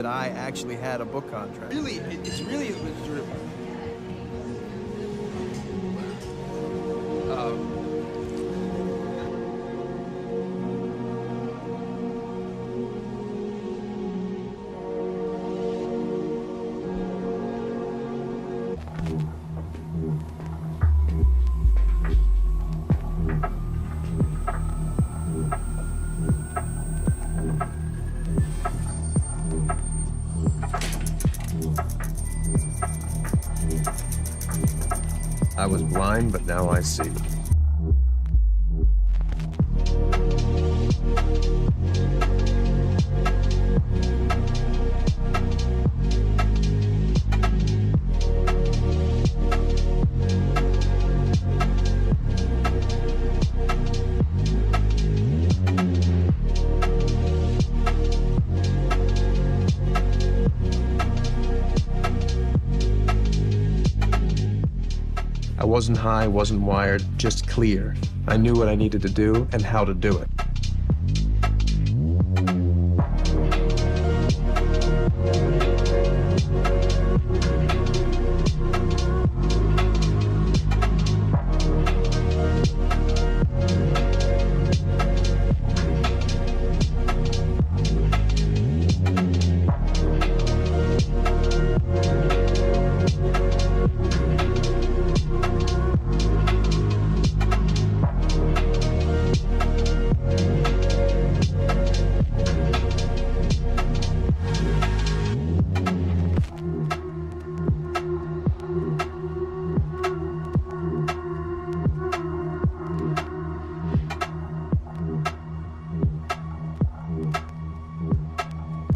that I actually had a book contract. Really, it's really sort of. I was blind, but now I see. I wasn't high, wasn't wired, just clear. I knew what I needed to do and how to do it.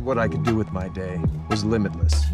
What I could do with my day was limitless.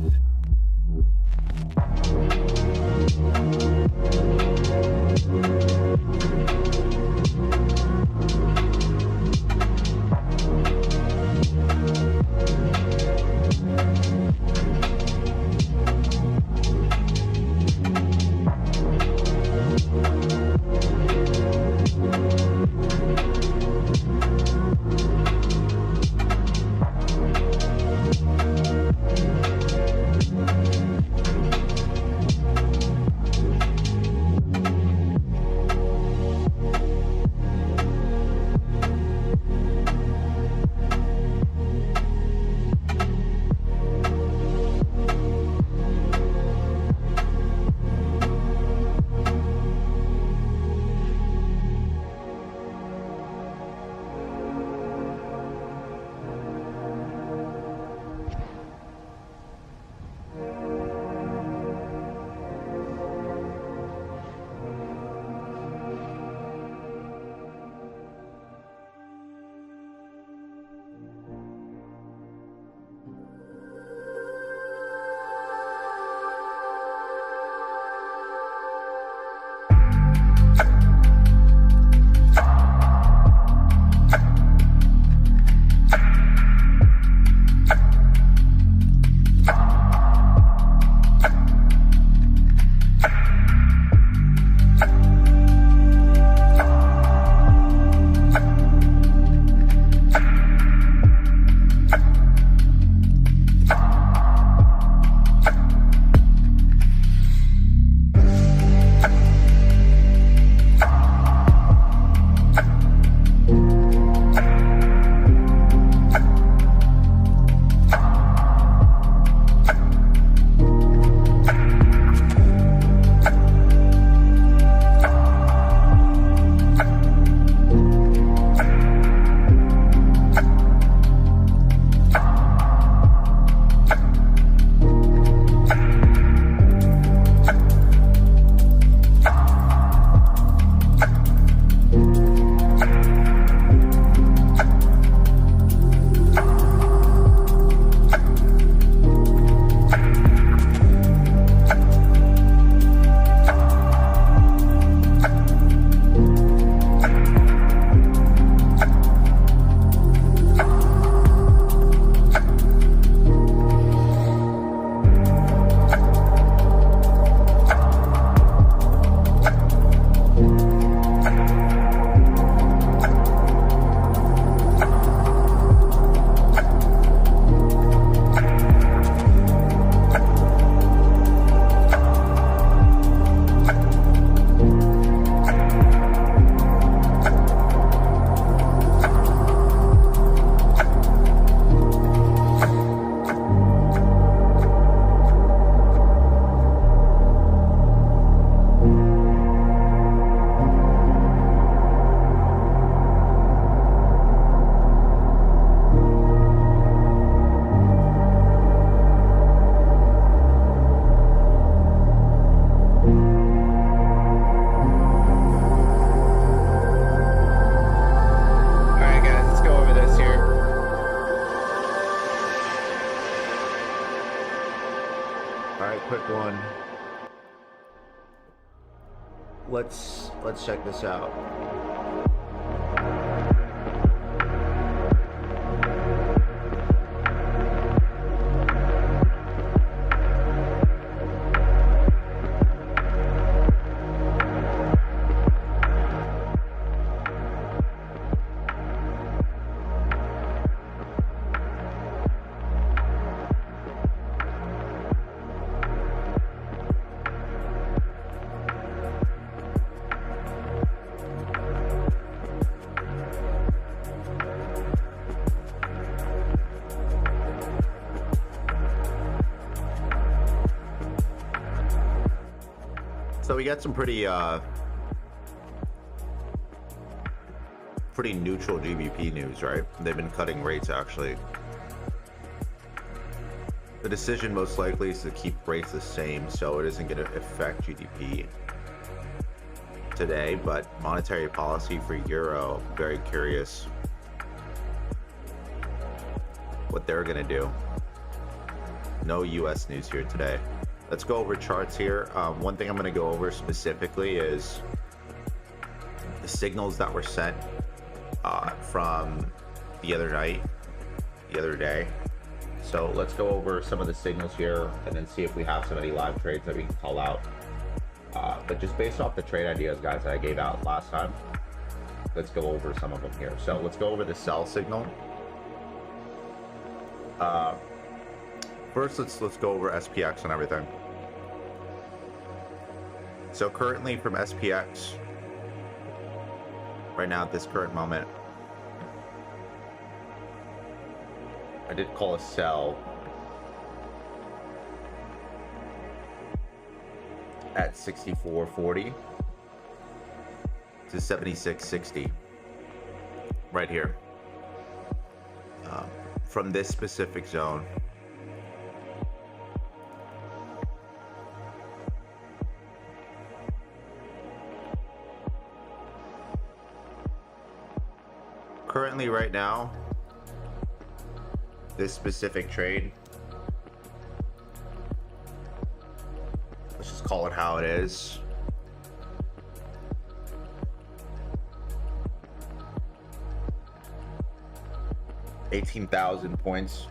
All right, quick one. Let's check this out. So we got some pretty neutral GBP news, right? They've been cutting rates actually. The decision most likely is to keep rates the same, so it isn't going to affect GDP today, but monetary policy for Euro, very curious what they're going to do. No US news here today. Let's go over charts here. One thing I'm going to go over specifically is the signals that were sent from the other day. So let's go over some of the signals here and then see if we have some any live trades that we can call out. But just based off the trade ideas, guys, that I gave out last time, let's go over some of them here. So let's go over the sell signal. First, let's go over SPX and everything. So currently from SPX, right now at this current moment, I did call a sell at 64.40 to 76.60 right here from this specific zone. Currently right now, this specific trade, let's just call it how it is. $18,000 points.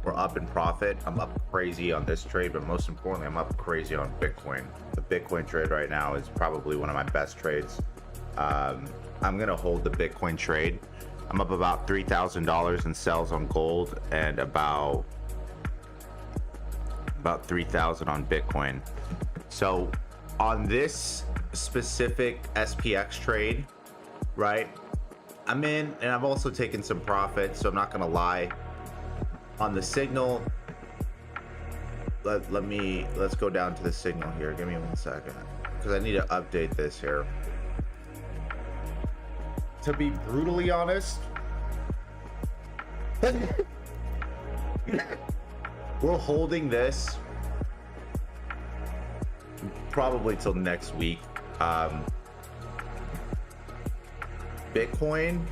We're up in profit. I'm up crazy on this trade, but most importantly, I'm up crazy on Bitcoin. The Bitcoin trade right now is probably one of my best trades. I'm gonna hold the Bitcoin trade. I'm up about $3,000 in sales on gold and about 3,000 on Bitcoin. So on this specific SPX trade, right, I'm in, and I've also taken some profit, so I'm not gonna lie. On the signal, let's go down to the signal here. Give me 1 second, because I need to update this here. To be brutally honest, we're holding this probably till next week. Bitcoin,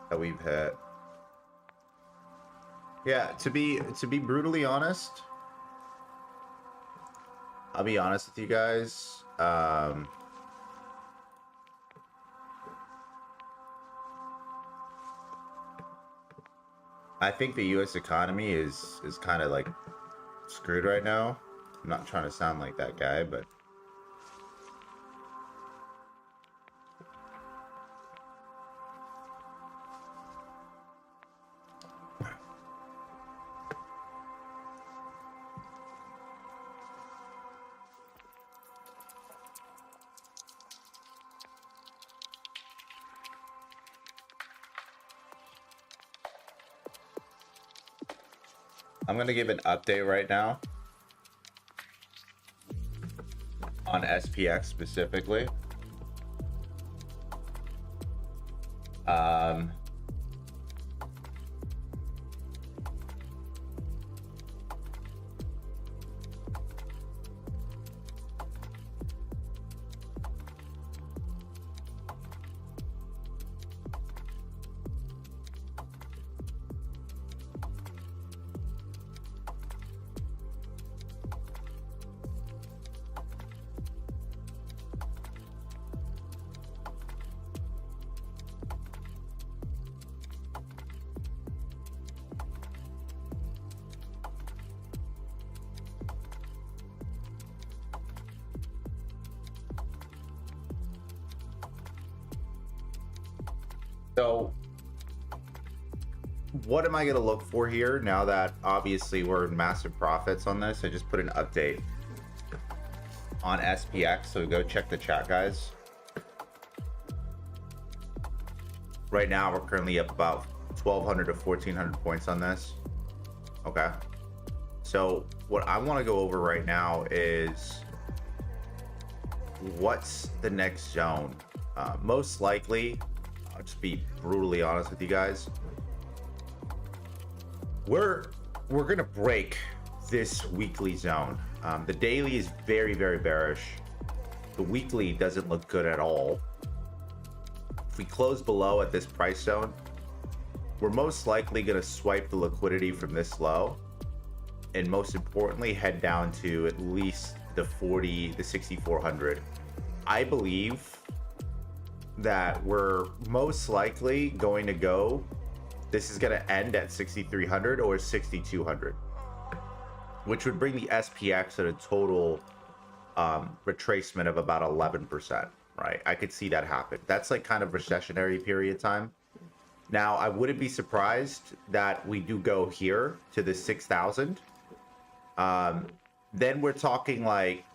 that we've hit. Yeah, to be brutally honest, I'll be honest with you guys. I think the US economy is kind of like screwed right now. I'm not trying to sound like that guy, but I'm going to give an update right now on SPX specifically. So what am I going to look for here now that obviously we're in massive profits on this? I just put an update on SPX, so go check the chat, guys. Right now we're currently up about 1,200 to 1,400 points on this. Okay, so what I want to go over right now is what's the next zone. Most likely, I'll just be brutally honest with you guys, we're gonna break this weekly zone. The daily is very, very bearish. The weekly doesn't look good at all. If we close below at this price zone, we're most likely gonna swipe the liquidity from this low, and most importantly head down to at least the 6,400. I believe that we're most likely going to go, this is going to end at 6,300 or 6,200, which would bring the SPX at a total retracement of about 11%, right? I could see that happen. That's like kind of recessionary period time. Now, I wouldn't be surprised that we do go here to the 6,000. Then we're talking like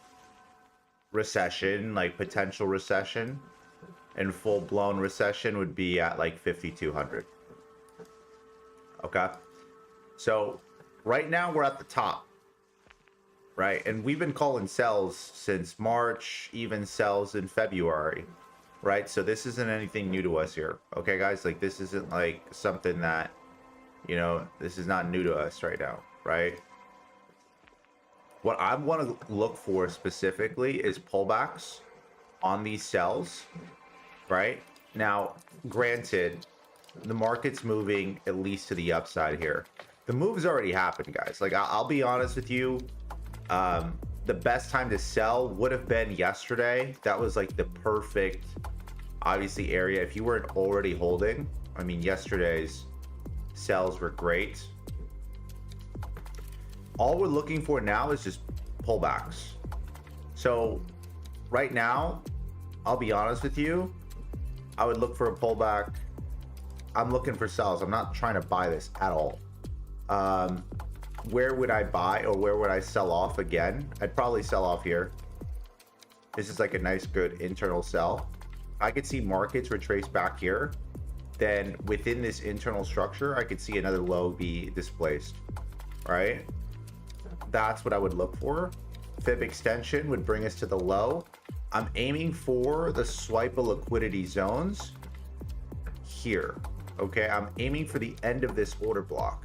recession, like potential recession, and full-blown recession would be at like 5,200. Okay, so right now we're at the top, right? And we've been calling sells since March, even sells in February, right? So this isn't anything new to us here. Okay, guys, like this isn't like something that, you know, this is not new to us right now, right? What I want to look for specifically is pullbacks on these sells, right? Now, granted, the market's moving at least to the upside here. The move's already happened, guys. Like, I'll be honest with you. The best time to sell would have been yesterday. That was like the perfect, obviously, area. If you weren't already holding, I mean, yesterday's sells were great. All we're looking for now is just pullbacks. So right now, I'll be honest with you, I would look for a pullback. I'm looking for sells. I'm not trying to buy this at all. Where would I buy or where would I sell off again? I'd probably sell off here. This is like a nice, good internal sell. I could see markets retrace back here. Then within this internal structure, I could see another low be displaced, right? That's what I would look for. Fib extension would bring us to the low. I'm aiming for the swipe of liquidity zones here. Okay, I'm aiming for the end of this order block.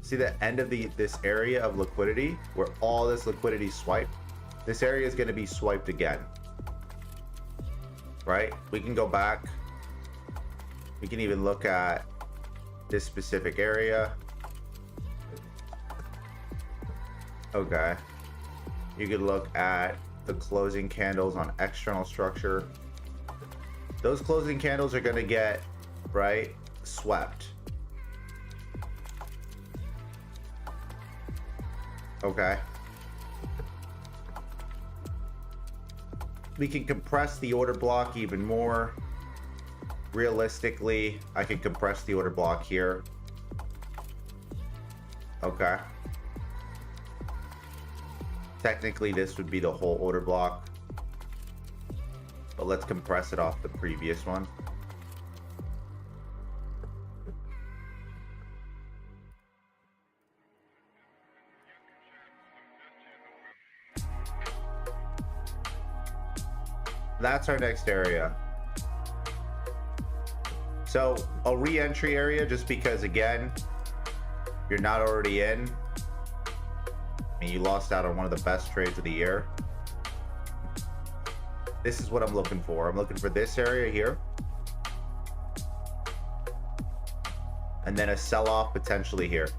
See the end of this area of liquidity where all this liquidity swiped? This area is going to be swiped again, right? We can go back. We can even look at this specific area. Okay, you could look at the closing candles on external structure. Those closing candles are going to get, right, swept. Okay, we can compress the order block even more. Realistically, I can compress the order block here. Okay, technically this would be the whole order block, but let's compress it off the previous one. That's our next area. So a re-entry area, just because again, you're not already in. I mean, you lost out on one of the best trades of the year. This is what I'm looking for. I'm looking for this area here. And then a sell-off potentially here.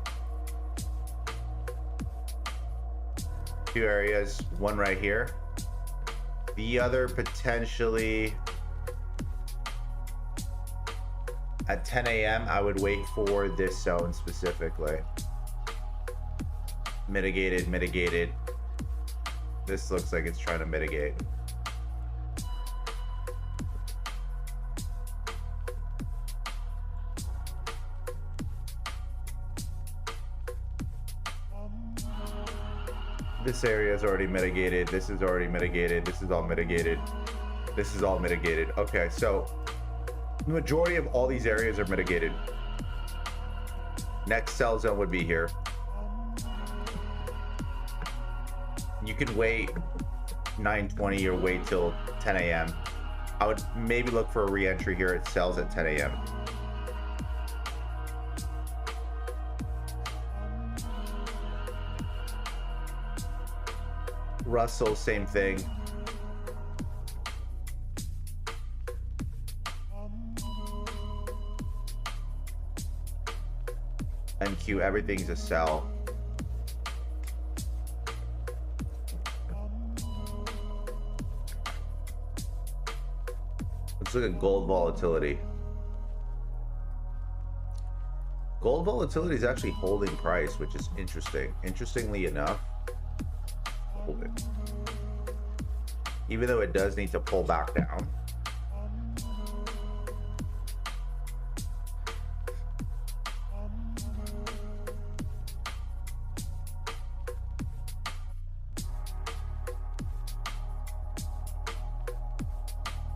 Two areas, one right here. The other potentially at 10 a.m. I would wait for this zone specifically. Mitigated, mitigated. This looks like it's trying to mitigate. This area is already mitigated. This is already mitigated. This is all mitigated. This is all mitigated. Okay, so the majority of all these areas are mitigated. Next sell zone would be here. You can wait 9:20 or wait till 10 a.m. I would maybe look for a re-entry here. It sells at 10 a.m. Russell, same thing. NQ, everything's a sell. Let's look at gold volatility. Gold volatility is actually holding price, which is interesting. Interestingly enough, holding. Even though it does need to pull back down.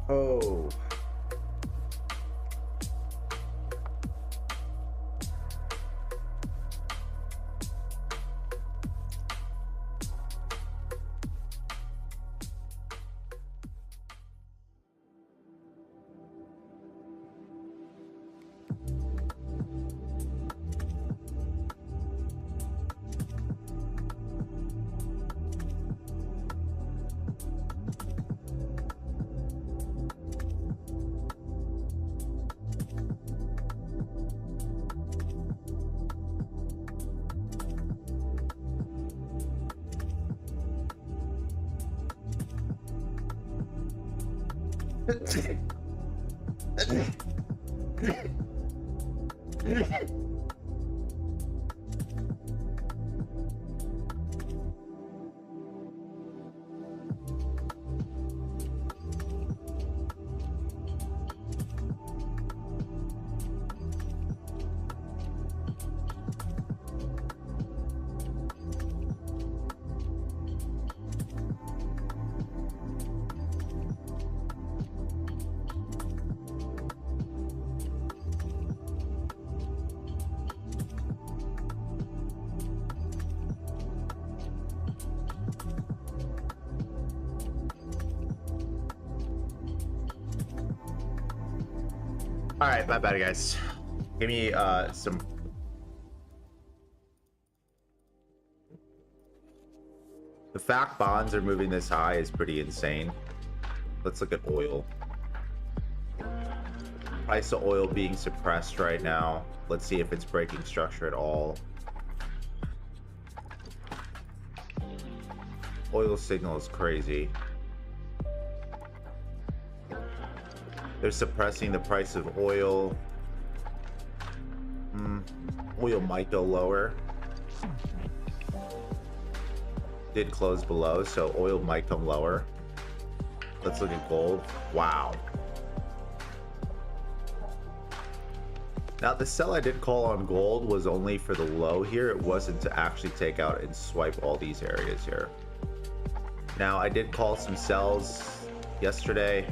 Oh. All right, my bad, guys. Give me some. The fact bonds are moving this high is pretty insane. Let's look at oil. Price of oil being suppressed right now. Let's see if it's breaking structure at all. Oil signal is crazy. They're suppressing the price of oil. Oil might go lower. Did close below, so oil might come lower. Let's look at gold. Wow. Now the sell I did call on gold was only for the low here. It wasn't to actually take out and swipe all these areas here. Now I did call some sells yesterday.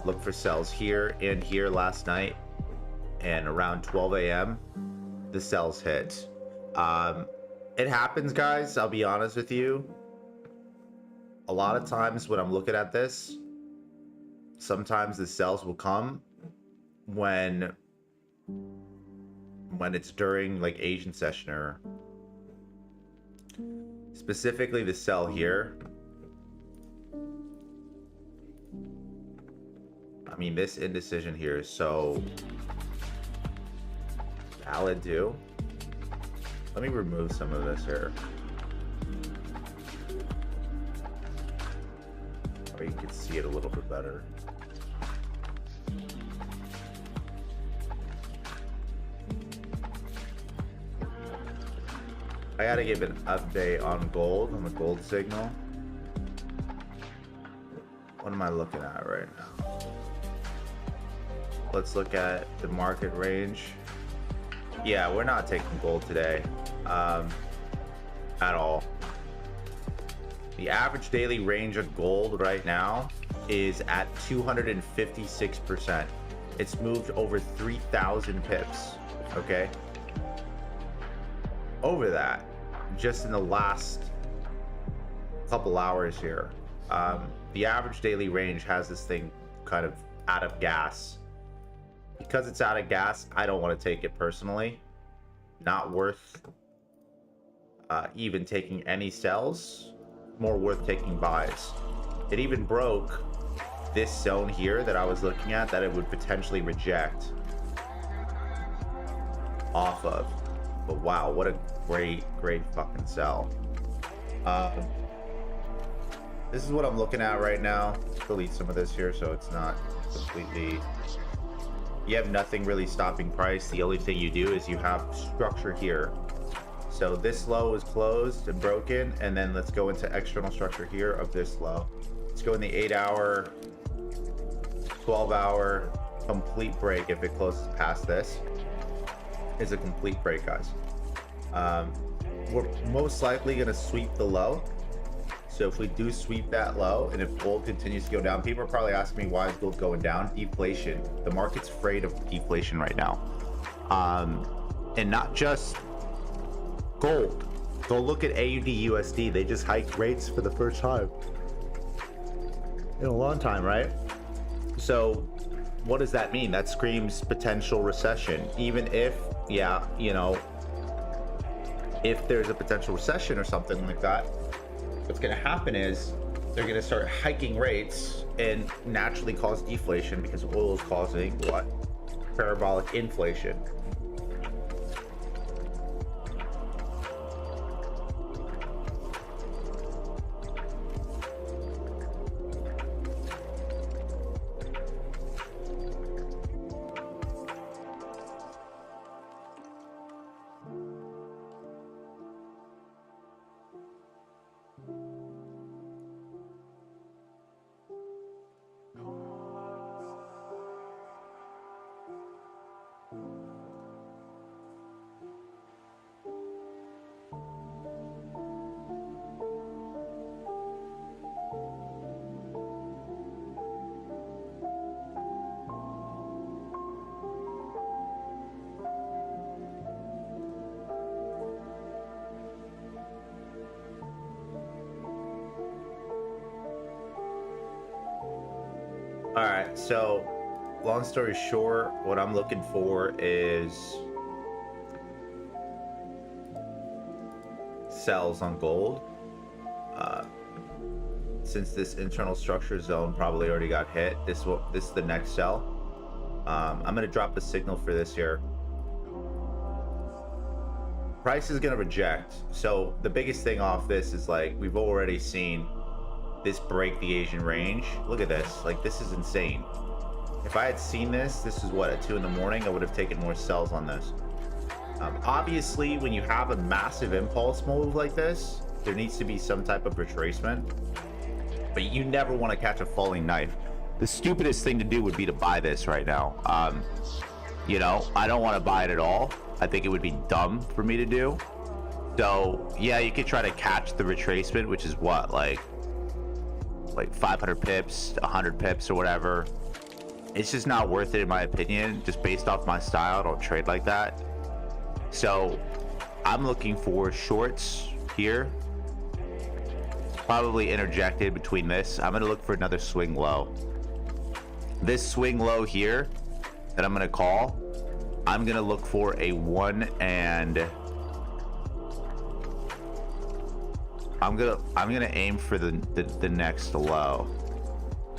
Look for sells here and here last night, and around 12 a.m. the sells hit. It happens, guys. I'll be honest with you. a lot of times when I'm looking at this, sometimes the sells will come when it's during like Asian session, or specifically the sell here. I mean, this indecision here is so valid too. Let me remove some of this here. Or you can see it a little bit better. I gotta give an update on gold, on the gold signal. What am I looking at right now? Let's look at the market range. Yeah, we're not taking gold today at all. The average daily range of gold right now is at 256%. It's moved over 3,000 pips, okay? Over that, just in the last couple hours here. The average daily range has this thing kind of out of gas. Because it's out of gas, I don't want to take it personally. Not worth even taking any sells. More worth taking buys. It even broke this zone here that I was looking at that it would potentially reject off of. But wow, what a great fucking sell. This is what I'm looking at right now. Delete some of this here so it's not completely... You have nothing really stopping price. The only thing you do is you have structure here. So this low is closed and broken, and then let's go into external structure here of this low. Let's go in the 8-hour, 12-hour complete break. If it closes past this, is a complete break, guys. We're most likely going to sweep the low. So if we do sweep that low, and if gold continues to go down, people are probably asking me, why is gold going down? Deflation. The market's afraid of deflation right now. And not just gold. Go look at AUD USD. They just hiked rates for the first time in a long time, right? So what does that mean? That screams potential recession. Even if, yeah, you know, if there's a potential recession or something like that, what's going to happen is they're going to start hiking rates and naturally cause deflation, because oil is causing what? Parabolic inflation. All right, so long story short, what I'm looking for is sells on gold. Since this internal structure zone probably already got hit, this is the next sell. I'm gonna drop the signal for this here. Price is gonna reject. So the biggest thing off this is, like, we've already seen this break the Asian range. Look at this, like, this is insane. If I had seen this is what, at 2 in the morning, I would have taken more sells on this. Obviously, when you have a massive impulse move like this, there needs to be some type of retracement, but you never want to catch a falling knife. The stupidest thing to do would be to buy this right now. You know, I don't want to buy it at all. I think it would be dumb for me to do. So yeah, you could try to catch the retracement, which is what, like 500 pips, 100 pips or whatever. It's just not worth it in my opinion, just based off my style. I don't trade like that. So I'm looking for shorts here. probably interjected between this. I'm gonna look for another swing low. This swing low here that I'm gonna call, I'm gonna look for a 1 and I'm gonna aim for the next low.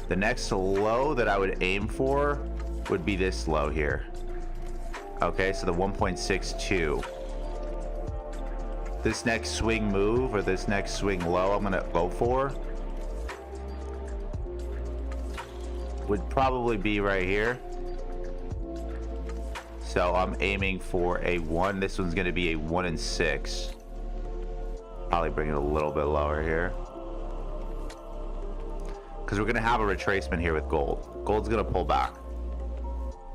The next low that I would aim for would be this low here. Okay, so the 1.62. This next swing move or this next swing low I'm gonna go for would probably be right here. So I'm aiming for a 1. This one's gonna be a 1 and 6. Probably bring it a little bit lower here, because we're gonna have a retracement here with gold. Gold's gonna pull back,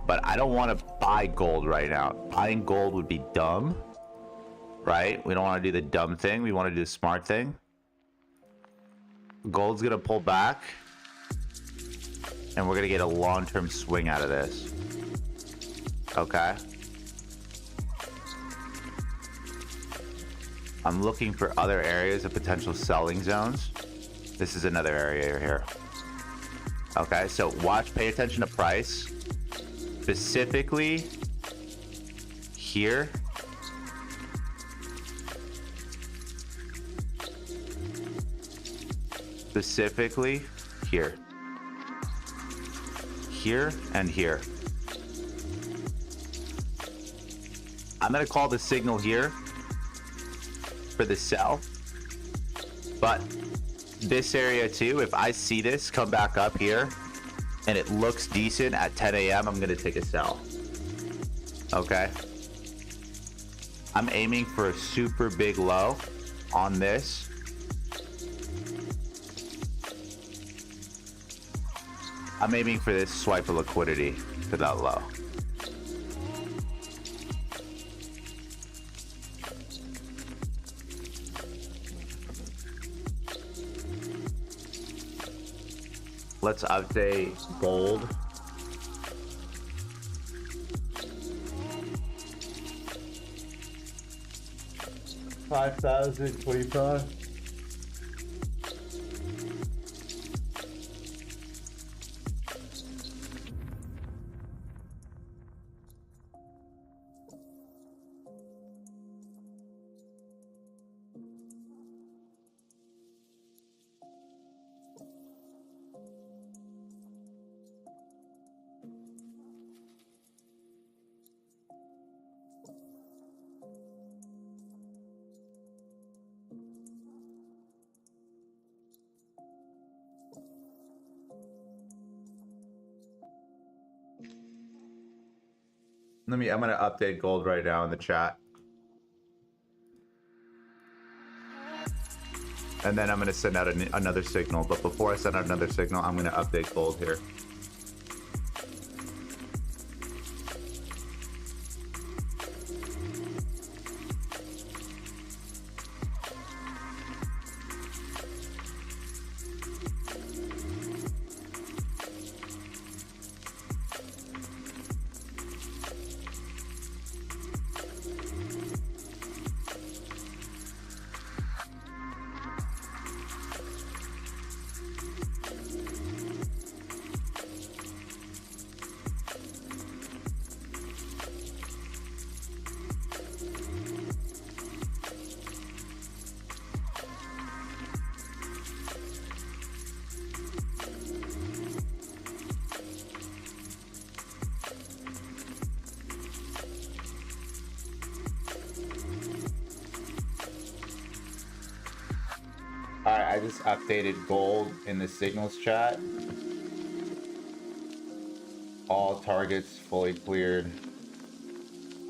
but I don't want to buy gold right now. Buying gold would be dumb, right? We don't want to do the dumb thing. We want to do the smart thing. Gold's gonna pull back, and we're gonna get a long-term swing out of this. Okay. I'm looking for other areas of potential selling zones. This is another area here. Okay, so watch, pay attention to price. Specifically here. Specifically here. Here and here. I'm gonna call the signal here for the sell, but this area too, if I see this come back up here and it looks decent at 10 a.m., I'm gonna take a sell. Okay, I'm aiming for a super big low on this. I'm aiming for this swipe of liquidity for that low. Let's update gold. $5,025. I'm gonna update gold right now in the chat. And then I'm gonna send out another signal. But before I send out another signal, I'm gonna update gold here. Alright, I just updated gold in the signals chat. All targets fully cleared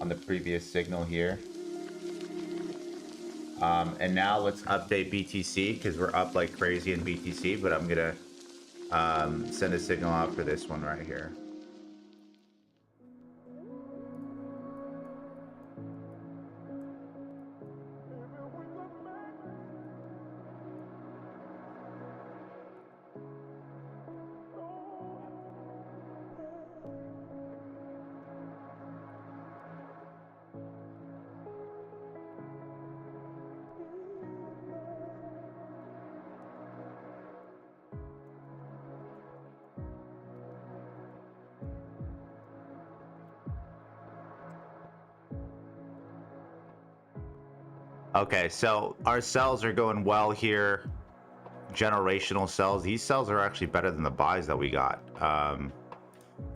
on the previous signal here. And now let's update BTC, because we're up like crazy in BTC, but I'm gonna send a signal out for this one right here. Okay, so our sells are going well here. Generational sells. These sells are actually better than the buys that we got.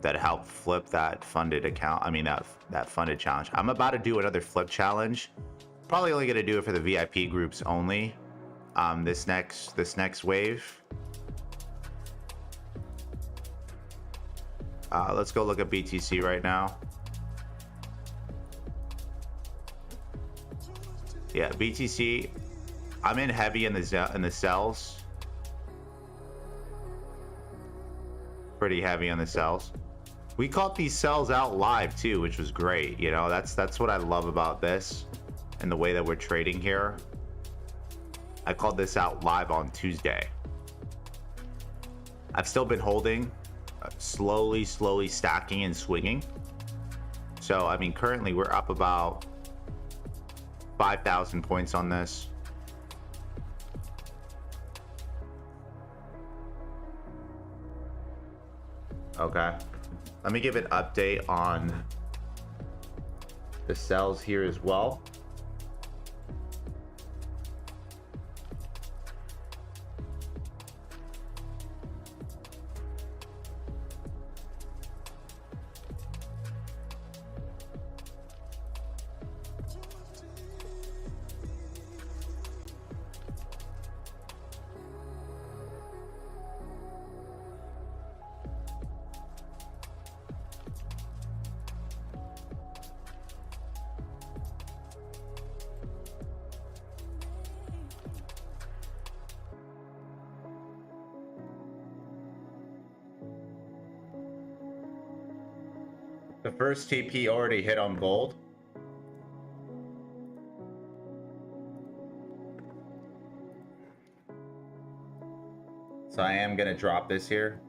That helped flip that funded account. I mean that funded challenge. I'm about to do another flip challenge. Probably only gonna do it for the VIP groups only. This next wave. Let's go look at BTC right now. Yeah, BTC. I'm in heavy in the sells. Pretty heavy on the sells. We caught these sells out live too, which was great. You know, that's what I love about this and the way that we're trading here. I called this out live on Tuesday. I've still been holding, slowly stacking and swinging. So I mean, currently we're up about 5,000 points on this. Okay, let me give an update on the sells here as well. The first TP already hit on gold. So I am gonna drop this here.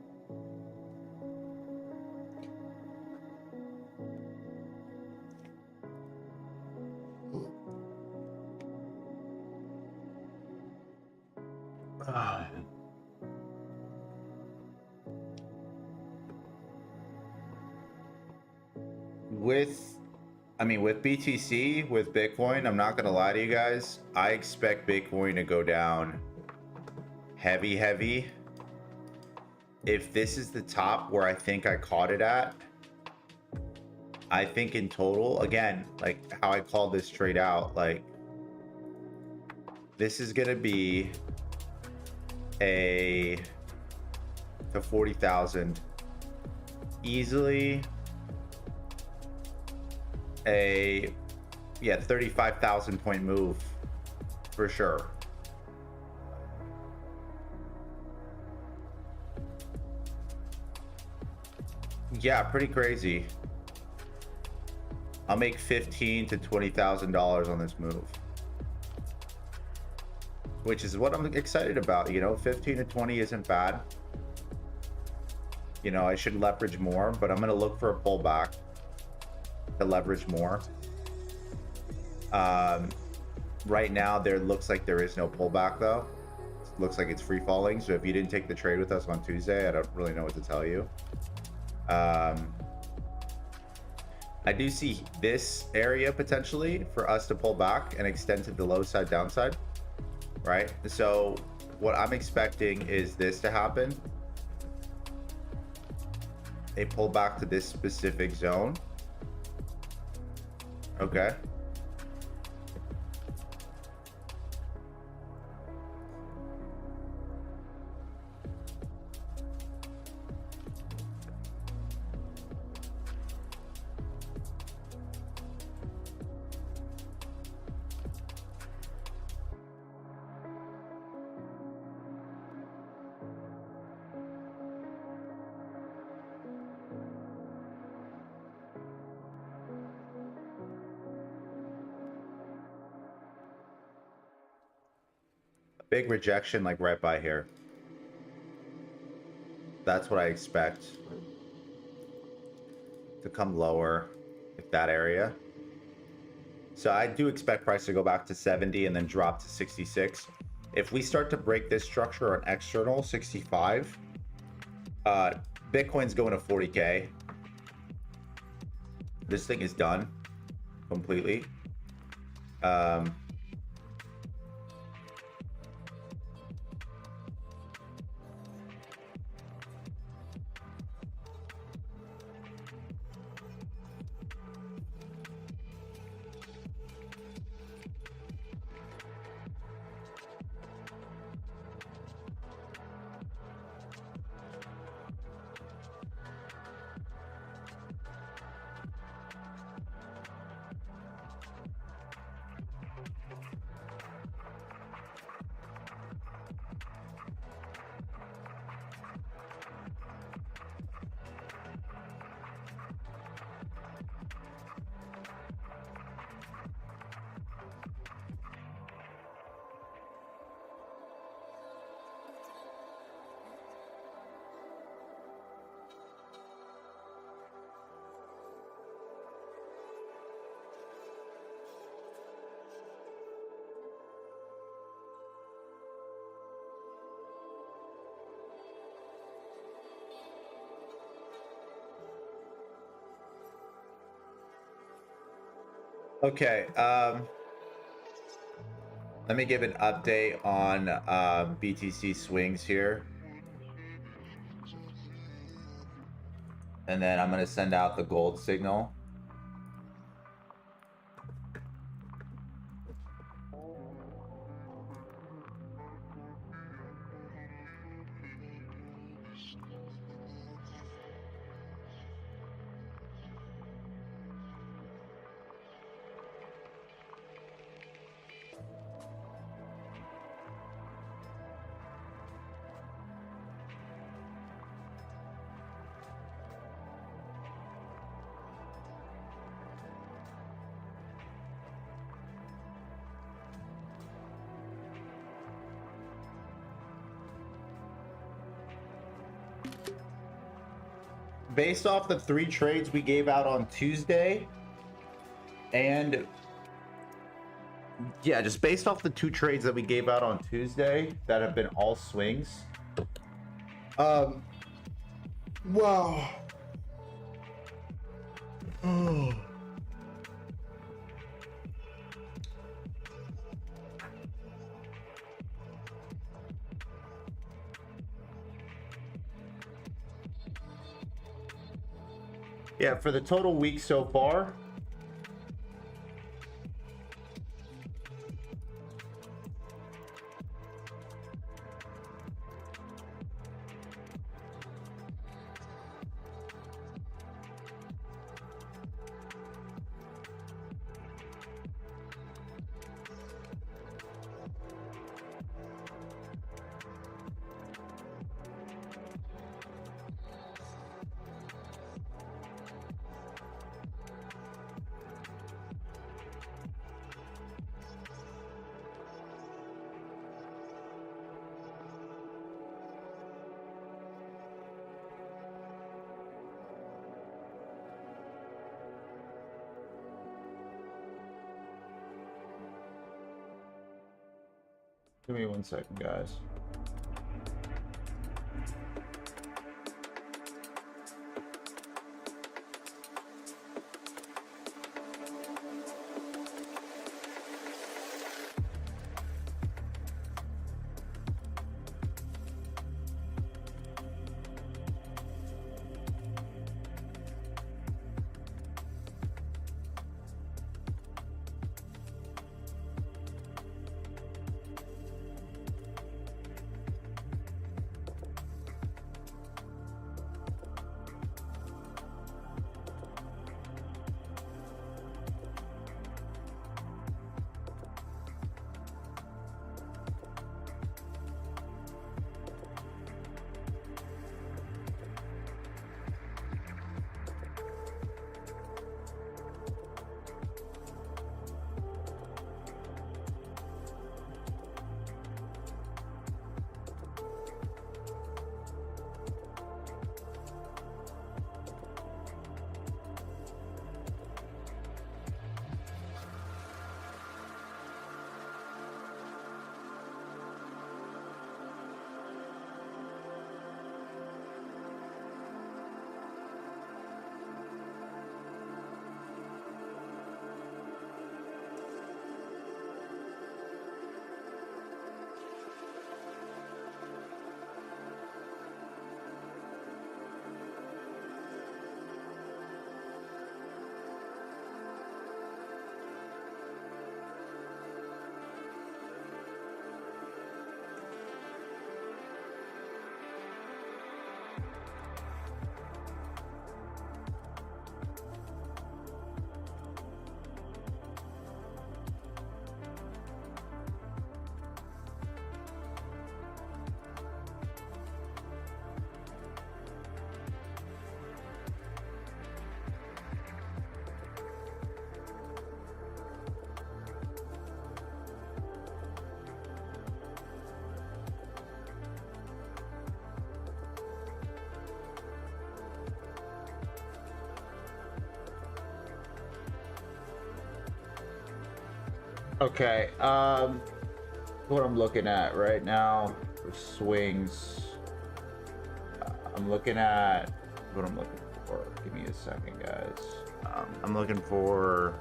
With BTC, with Bitcoin, I'm not gonna lie to you guys, I expect Bitcoin to go down heavy. If this is the top where I think I caught it at, I think in total, again, like how I called this trade out, like this is gonna be to 40,000 easily. 35,000 point move for sure. Yeah, pretty crazy. I'll make $15,000 to $20,000 on this move, which is what I'm excited about. You know, 15 to 20 isn't bad. You know, I should leverage more, but I'm gonna look for a pullback to leverage more. Right now there looks like there is no pullback though. It looks like it's free falling. So if you didn't take the trade with us on Tuesday, I don't really know what to tell you. I do see this area potentially for us to pull back and extend to the low side downside, right? So what I'm expecting is this to happen. A pullback to this specific zone. Okay. Big rejection like right by here. That's what I expect to come lower with that area. So I do expect price to go back to 70 and then drop to 66. If we start to break this structure on external 65, Bitcoin's going to 40K. This thing is done completely. Okay, let me give an update on BTC swings here. And then I'm going to send out the gold signal. Based off the 3 trades we gave out on Tuesday, and yeah, just based off the 2 trades that we gave out on Tuesday that have been all swings. Wow. Oh. Yeah, for the total week so far, give me 1 second, guys. Okay, what I'm looking at right now for swings, I'm looking at what I'm looking for. Give me a second, guys. I'm looking for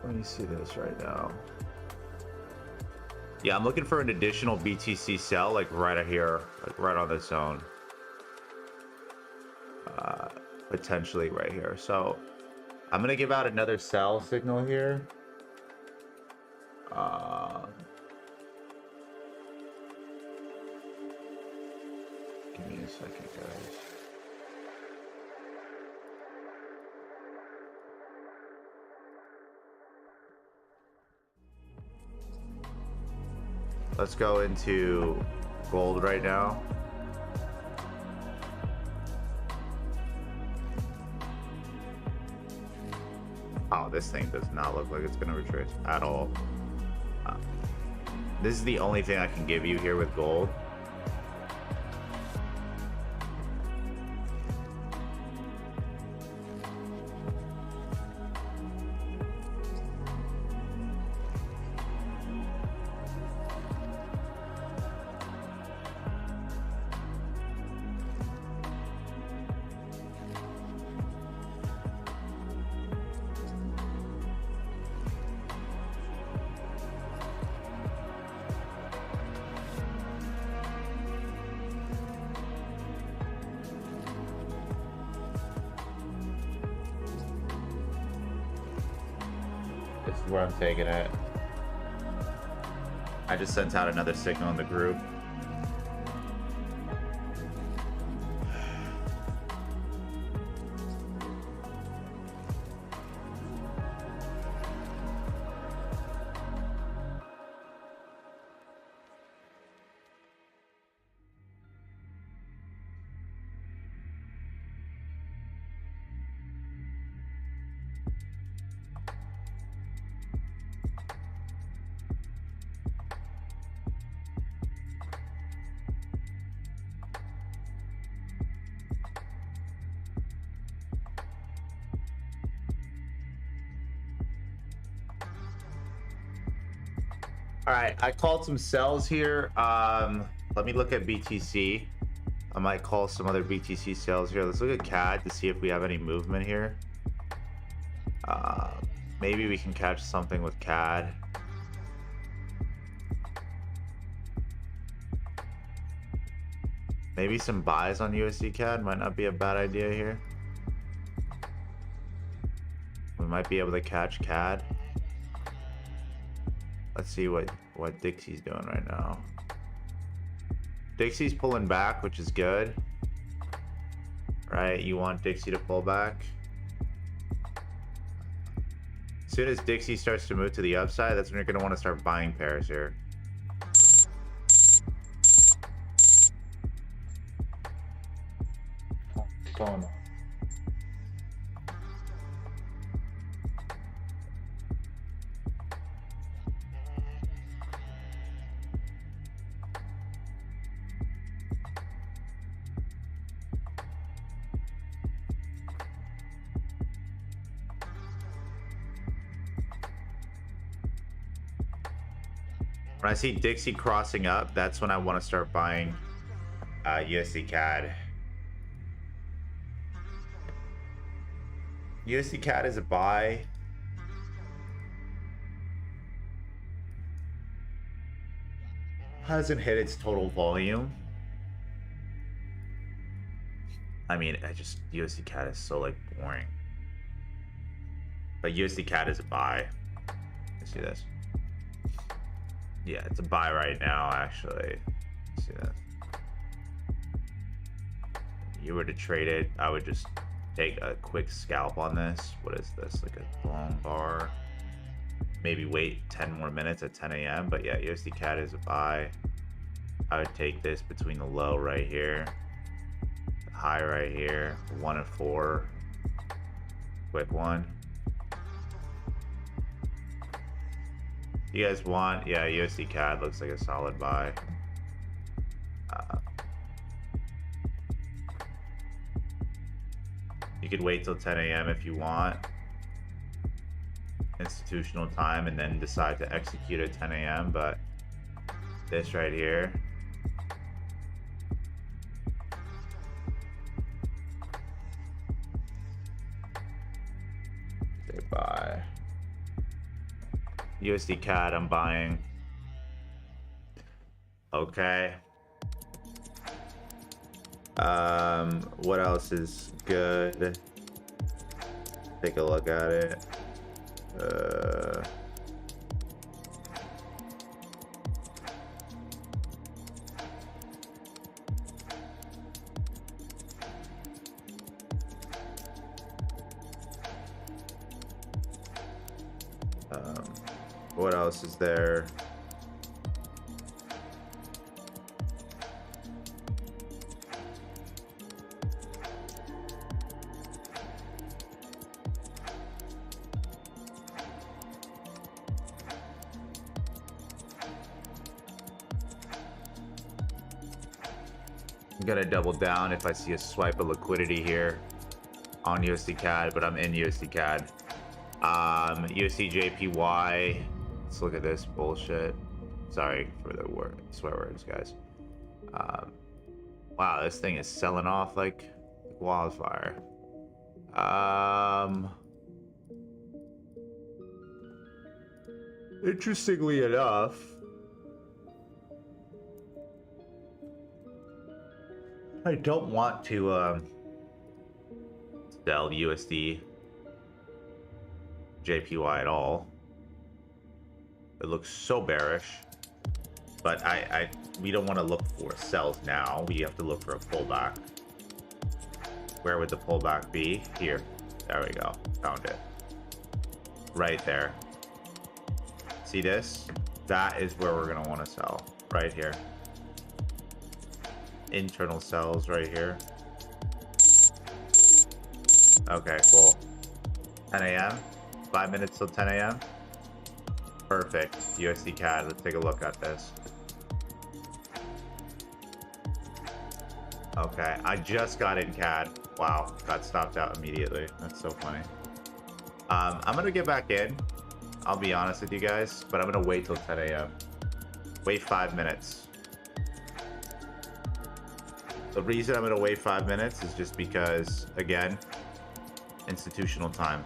Let me see this right now. Yeah, I'm looking for an additional BTC sell, like right here, like right on the zone. Potentially right here. So I'm gonna give out another sell signal here. Give me a second, guys. Let's go into gold right now. Oh, this thing does not look like it's going to retrace at all. This is the only thing I can give you here with gold. This is where I'm taking it. I just sent out another signal in the group. All right, I called some sells here. Let me look at BTC. I might call some other BTC sells here. Let's look at CAD to see if we have any movement here. Maybe we can catch something with CAD. Maybe some buys on USD CAD might not be a bad idea here. We might be able to catch CAD. Let's see what Dixie's doing right now. Dixie's pulling back, which is good. Right, you want Dixie to pull back. As soon as Dixie starts to move to the upside, that's when you're going to want to start buying pairs here. What's going on? When I see Dixie crossing up, that's when I want to start buying USD CAD. USD CAD is a buy. Hasn't hit its total volume. I mean, USD CAD is so like boring. But USD CAD is a buy. Let's see this. Yeah, it's a buy right now, actually. See that? If you were to trade it, I would just take a quick scalp on this. What is this? Like a long bar. Maybe wait 10 more minutes at 10 a.m. But yeah, USD CAD is a buy. I would take this between the low right here, the high right here, 1 and 4. Quick one. You guys want, yeah, USD CAD looks like a solid buy. You could wait till 10 a.m. if you want, institutional time, and then decide to execute at 10 a.m. But this right here, they buy. USD CAD, I'm buying. Okay. What else is good? Take a look at it. What else is there? I'm gonna double down if I see a swipe of liquidity here on USD CAD, but I'm in USD CAD. USD JPY. Let's look at this bullshit. Sorry for the swear words, guys. Wow, this thing is selling off like wildfire. Interestingly enough, I don't want to sell USD JPY at all. It looks so bearish, but we don't want to look for sells now. We have to look for a pullback. Where would the pullback be? Here. There we go. Found it. Right there. See this? That is where we're going to want to sell. Right here. Internal sells right here. Okay, cool. 10 a.m. 5 minutes till 10 a.m. Perfect. USD CAD. Let's take a look at this. Okay, I just got in CAD. Wow, got stopped out immediately. That's so funny. I'm gonna get back in. I'll be honest with you guys, but I'm gonna wait till 10 a.m. Wait 5 minutes. The reason I'm gonna wait 5 minutes is just because, again, institutional time.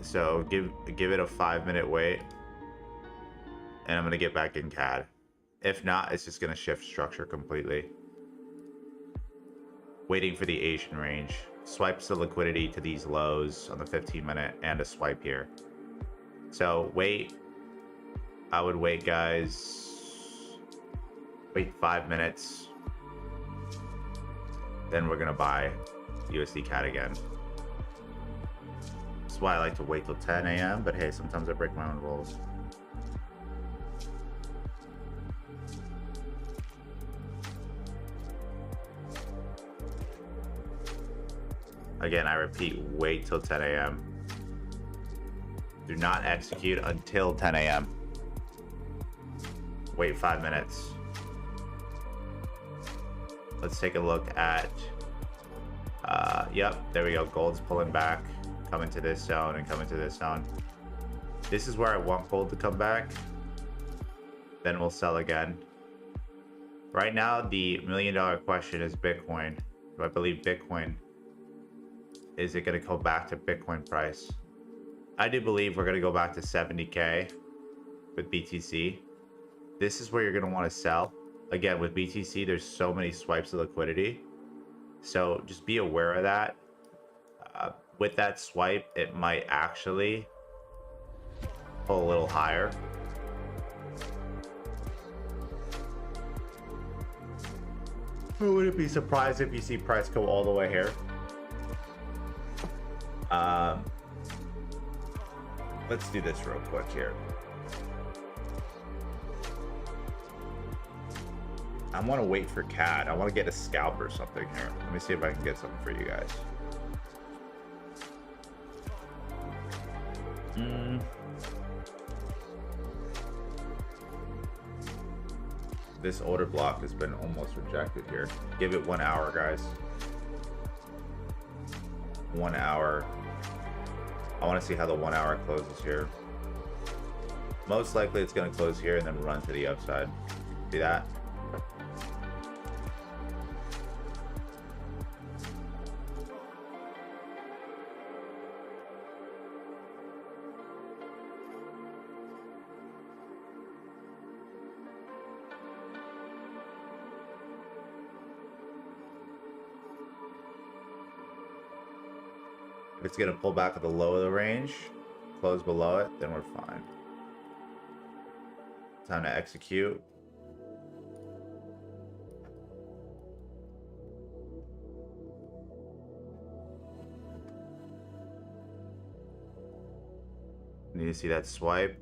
So give it a 5 minute wait, and I'm gonna get back in CAD. If not, it's just gonna shift structure completely. Waiting for the Asian range. Swipes the liquidity to these lows on the 15 minute and a swipe here. So wait. I would wait, guys. Wait 5 minutes. Then we're gonna buy USD CAD again. That's why I like to wait till 10 a.m. But hey, sometimes I break my own rules. Again, I repeat, wait till 10 a.m. Do not execute until 10 a.m. Wait 5 minutes. Let's take a look at, yep, there we go. Gold's pulling back, coming to this zone and coming to this zone. This is where I want gold to come back. Then we'll sell again. Right now, the $1 million question is Bitcoin. Do I believe Bitcoin? Is it going to go back to Bitcoin price? I do believe we're going to go back to 70K with BTC. This is where you're going to want to sell. Again, with BTC, there's so many swipes of liquidity. So just be aware of that. With that swipe, it might actually pull a little higher. I wouldn't be surprised if you see price go all the way here. Let's do this real quick here. I want to wait for CAD. I want to get a scalp or something here. Let me see if I can get something for you guys. This order block has been almost rejected here. Give it 1 hour, guys. 1 hour. I want to see how the 1 hour closes here. Most likely it's going to close here and then run to the upside. See that? it's gonna pull back at the low of the range, close below it, then we're fine. Time to execute. Need to see that swipe.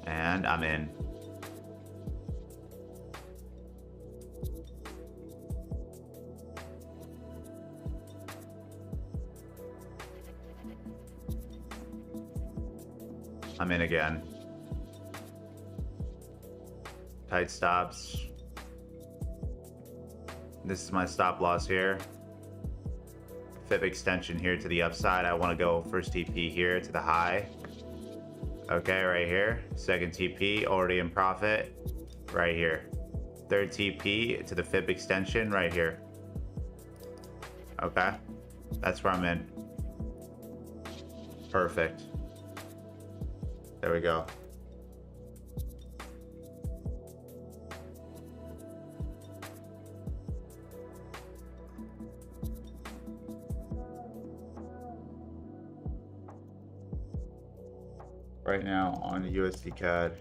And I'm in. I'm in again. Tight stops. This is my stop loss here. Fib extension here to the upside. I want to go first TP here to the high. Okay, right here. Second TP, already in profit. Right here. Third TP to the fib extension right here. Okay. That's where I'm in. Perfect. There we go. Right now on the USD CAD,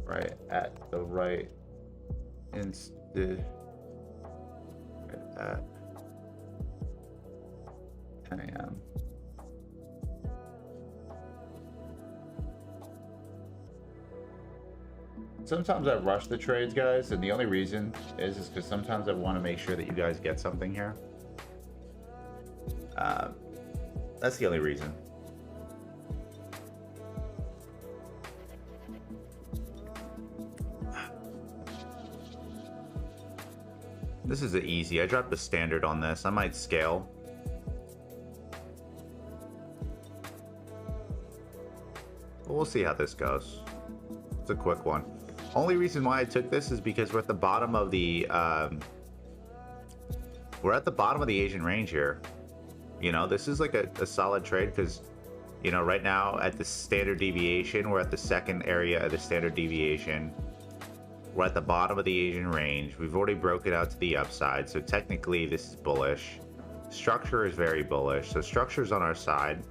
right at the right at 10 a.m. Sometimes I rush the trades, guys, and the only reason is because sometimes I want to make sure that you guys get something here. That's the only reason. This is easy. I dropped the standard on this. I might scale. But we'll see how this goes. It's a quick one. Only reason why I took this is because we're at the bottom of the Asian range here. You know, this is like a solid trade because, you know, right now at the standard deviation, we're at the second area of the standard deviation. We're at the bottom of the Asian range. We've already broken out to the upside, so technically this is bullish. Structure is very bullish, so structure's on our side.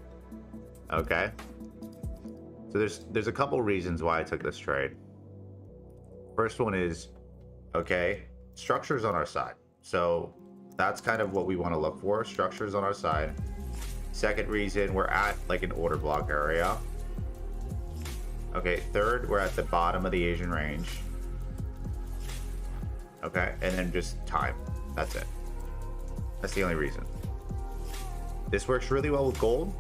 Okay. So there's a couple reasons why I took this trade. First one is, okay, structure's on our side. So that's kind of what we want to look for. Structure's on our side. Second reason, we're at like an order block area. Okay, third, we're at the bottom of the Asian range. Okay, and then just time. That's it. That's the only reason. This works really well with gold.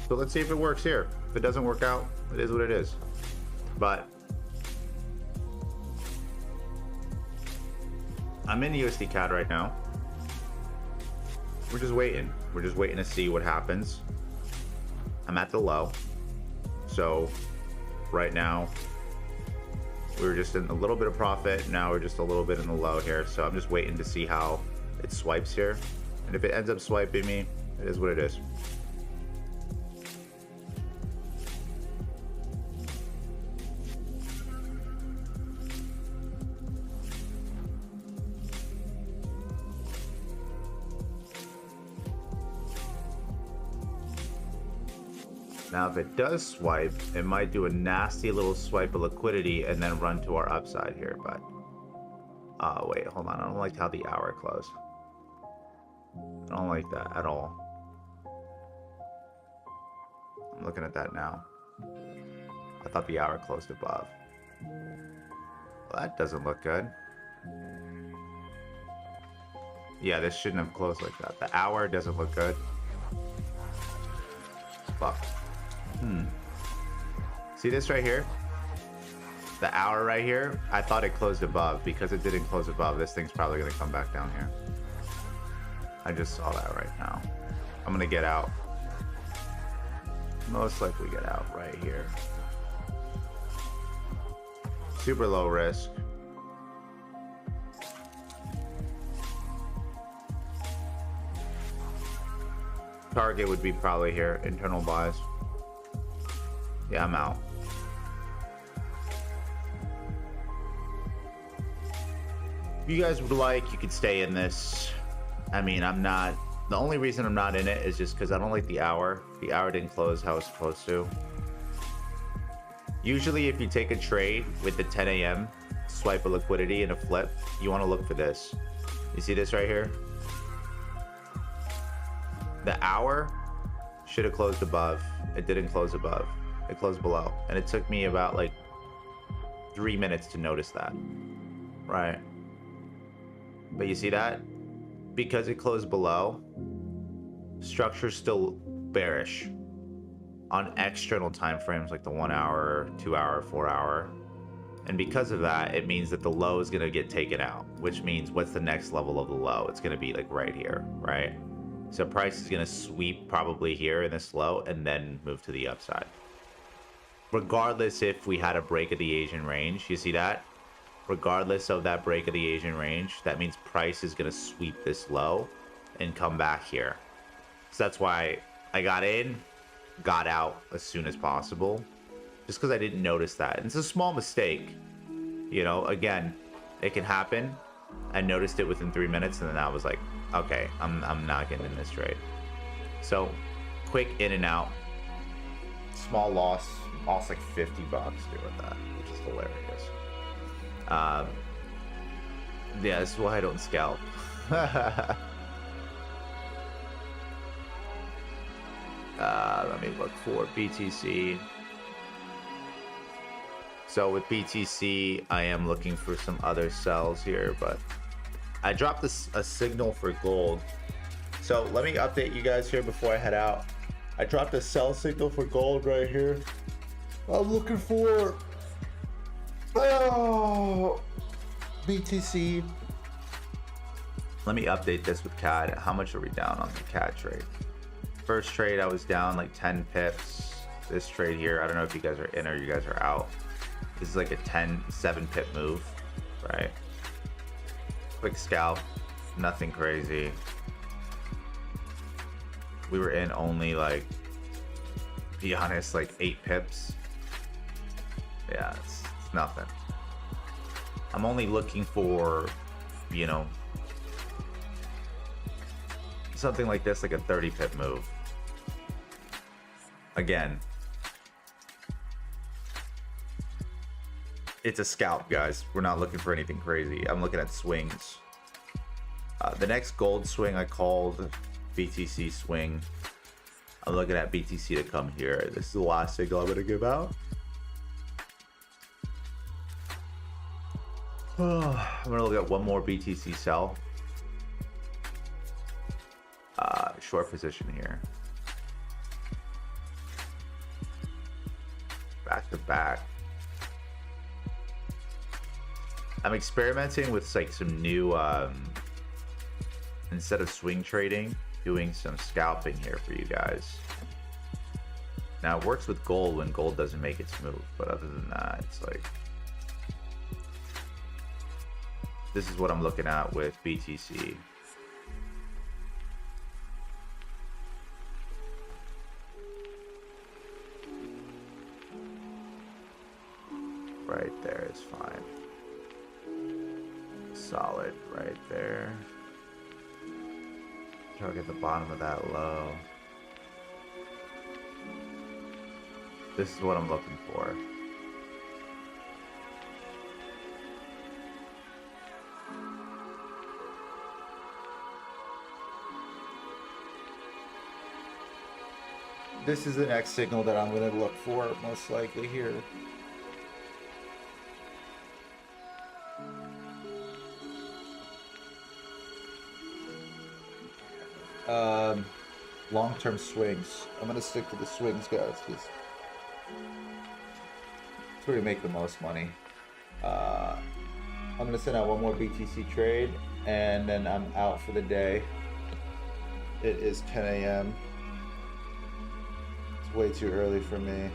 So let's see if it works here. If it doesn't work out, it is what it is. But I'm in USD CAD right now. We're just waiting. We're just waiting to see what happens. I'm at the low. So right now, we were just in a little bit of profit. Now we're just a little bit in the low here. So I'm just waiting to see how it swipes here. And if it ends up swiping me, it is what it is. Now, if it does swipe, it might do a nasty little swipe of liquidity and then run to our upside here. But, wait, hold on. I don't like how the hour closed. I don't like that at all. I'm looking at that now. I thought the hour closed above. Well, that doesn't look good. Yeah, this shouldn't have closed like that. The hour doesn't look good. Fuck. See this right here? The hour right here? I thought it closed above. Because it didn't close above, this thing's probably going to come back down here. I just saw that right now. I'm going to get out. Most likely get out right here. Super low risk. Target would be probably here. Internal buys. Yeah, I'm out. If you guys would like, you could stay in this. I mean, I'm not, the only reason I'm not in it is just because I don't like the hour. The hour didn't close how it's supposed to. Usually if you take a trade with the 10 a.m. swipe of liquidity and a flip, you want to look for this. You see this right here? The hour should have closed above. It didn't close above. It closed below. And it took me about like 3 minutes to notice that. Right? But you see that? Because it closed below, structure's still bearish on external time frames like the 1 hour, 2 hour, 4 hour. And because of that, it means that the low is going to get taken out, which means what's the next level of the low? It's going to be like right here, right? So price is going to sweep probably here in this low and then move to the upside. Regardless if we had a break of the Asian range, you see that? Regardless of that break of the Asian range, that means price is going to sweep this low and come back here. So that's why I got in, got out as soon as possible, just because I didn't notice that. And it's a small mistake, you know. Again, it can happen. I noticed it within 3 minutes, and then I was like, okay, I'm not getting in this trade. So quick in and out, small loss, lost like $50 doing that, which is hilarious. Yeah, this is why I don't scalp. Let me look for BTC. So with BTC, I am looking for some other sells here, but I dropped a signal for gold. So let me update you guys here before I head out. I dropped a sell signal for gold right here. I'm looking for BTC. Let me update this with CAD. How much are we down on the CAD trade? First trade, I was down like 10 pips. This trade here, I don't know if you guys are in or you guys are out. This is like a 7 pip move, right? Quick scalp, nothing crazy. We were in only like, to be honest, like 8 pips. Yeah, it's nothing. I'm only looking for, you know, something like this, like a 30 pip move. Again, it's a scalp, guys. We're not looking for anything crazy. I'm looking at swings. The next gold swing I called BTC swing. I'm looking at BTC to come here. This is the last signal I'm going to give out. I'm going to look at one more BTC sell. Short position here. Back to back. I'm experimenting with like some new, instead of swing trading, doing some scalping here for you guys. Now it works with gold when gold doesn't make its move, but other than that, it's like, this is what I'm looking at with BTC. Right there is fine. Solid right there. Target the bottom of that low. This is what I'm looking for. This is the next signal that I'm going to look for, most likely here. Long-term swings. I'm gonna stick to the swings, guys, because it's where you make the most money. I'm gonna send out one more BTC trade, and then I'm out for the day. It is 10 a.m. It's way too early for me.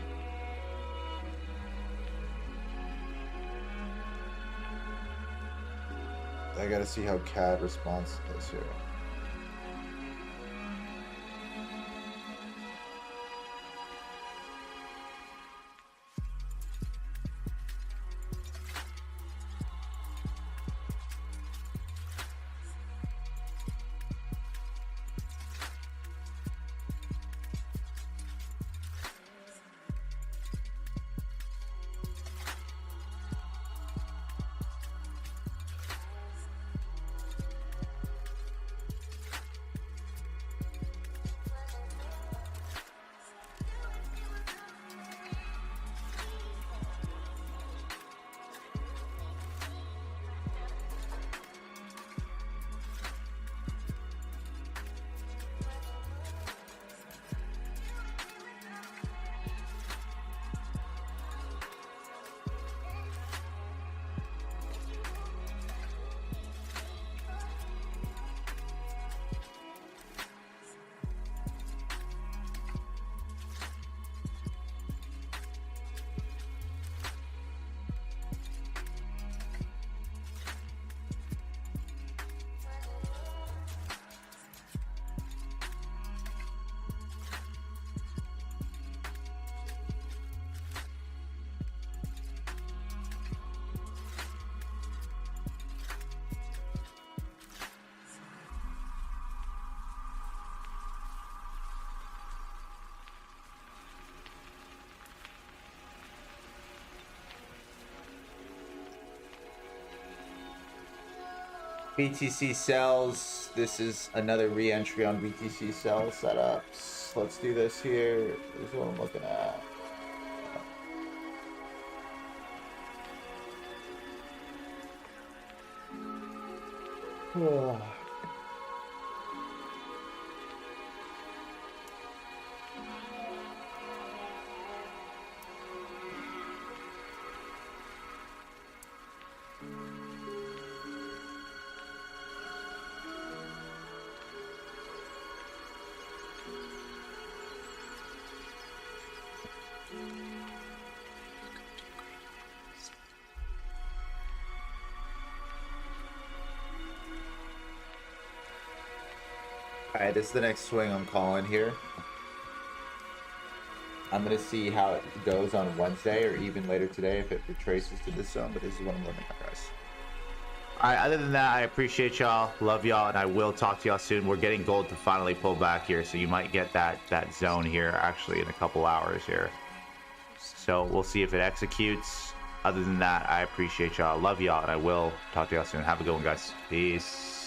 I gotta see how CAD responds to this here. BTC sells. This is another re-entry on BTC sell setups. Let's do this here. This is what I'm looking at. Alright, this is the next swing I'm calling here. I'm going to see how it goes on Wednesday or even later today if it retraces to this zone, but this is what I'm looking at, guys. Alright, other than that, I appreciate y'all, love y'all, and I will talk to y'all soon. We're getting gold to finally pull back here, so you might get that zone here actually in a couple hours here. So we'll see if it executes. Other than that, I appreciate y'all, love y'all, and I will talk to y'all soon. Have a good one, guys. Peace.